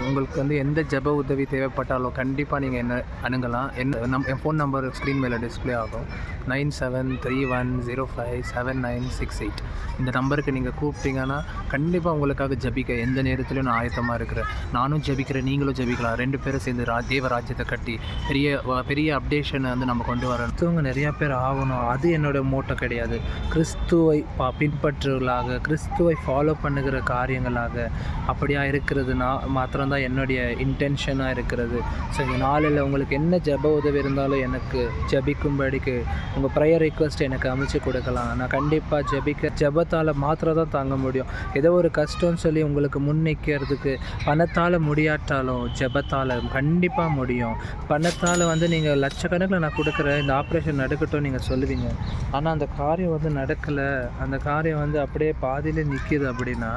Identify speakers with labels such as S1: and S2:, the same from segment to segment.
S1: உங்களுக்கு வந்து எந்த ஜெப உதவி தேவைப்பட்டாலும் கண்டிப்பாக நீங்கள் என்ன அணுகலாம். என் ஃபோன் நம்பர் ஸ்க்ரீன் மேலே டிஸ்பிளே ஆகும். 9731057968. இந்த நம்பருக்கு நீங்கள் கூப்பிட்டீங்கன்னா கண்டிப்பாக உங்களுக்காக ஜெபிக்க எந்த நேரத்துலையும் நான் ஆயத்தமாக இருக்கிறேன். நானும் ஜெபிக்கிறேன், நீங்களும் ஜெபிக்கலாம். 2 பேரும் சேர்ந்து தேவ ராஜ்யத்தை கட்டி பெரிய அப்டேஷனை வந்து நம்ம கொண்டு வரணும். கிறிஸ்துவங்க நிறையா பேர் ஆகணும், அது என்னோடய மோட்டோ கிடையாது. கிறிஸ்துவை பின்பற்றுவர்களாக, கிறிஸ்துவை ஃபாலோ பண்ணுகிற காரியங்களாக அப்படியா இருக்கிறது மாத்திரம்தான் என்னுடைய இன்டென்ஷனாக இருக்கிறது. ஸோ இந்த நாளில் உங்களுக்கு என்ன ஜெப உதவி இருந்தாலும் எனக்கு ஜெபிக்கும்படிக்கு உங்கள் ப்ரேயர் ரிக்வெஸ்ட் எனக்கு அமைச்சு கொடுக்கலாம். நான் கண்டிப்பாக ஜெபத்தால் மாத்திரம் தான் தாங்க முடியும். ஏதோ ஒரு கஷ்டம்னு சொல்லி உங்களுக்கு முன்னிக்கிறதுக்கு பணத்தால் முடியாட்டாலும் ஜெபத்தால் கண்டிப்பாக முடியும். பணத்தால் வந்து நீங்கள் லட்சக்கணக்கில் நான் கொடுக்குறேன், இந்த ஆப்ரேஷன் நடக்கட்டும் நீங்கள் சொல்லுவீங்க. ஆனால் அந்த காரியம் வந்து நடக்கலை, அந்த காரியம் வந்து அப்படியே பாதியிலே நிற்கிது அப்படின்னா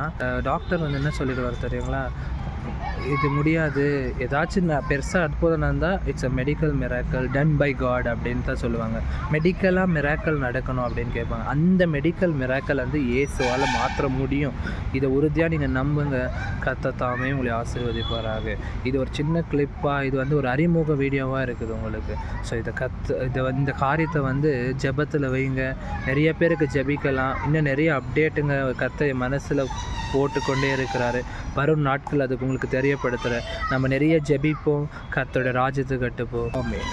S1: டாக்டர் வந்து என்ன சொல்லிடுவார் தெரியுங்களா? இது முடியாது, ஏதாச்சும் பெருசாக அற்புதம் இருந்தால் it's a medical miracle done by God அப்படின்னு தான் சொல்லுவாங்க. மெடிக்கலாக மிராக்கல் நடக்கணும் அப்படின்னு கேட்பாங்க. அந்த மெடிக்கல் மிராக்கல் வந்து இயேசுவால் மாற்ற முடியும். இதை உறுதியாக நீங்கள் நம்புங்க. கர்த்தர் தாமே உங்களை ஆசீர்வதிப்பாராக. இது ஒரு சின்ன கிளிப்பாக, இது வந்து ஒரு அறிமுக வீடியோவாக இருக்குது உங்களுக்கு. ஸோ இந்த காரியத்தை வந்து ஜெபத்தில் வைங்க. நிறைய பேருக்கு ஜெபிக்கலாம். இன்னும் நிறைய அப்டேட்டுங்க கர்த்தர் மனசில் போட்டுக்கொண்டே இருக்கிறாரு. வரும் நாட்கள் அதுக்கு உங்களுக்கு தெரியப்படுத்துகிறேன். நம்ம நிறைய ஜெபிப்போம், கர்த்தரோட ராஜ்யத்தை கட்டுப்போம். ஆமென்.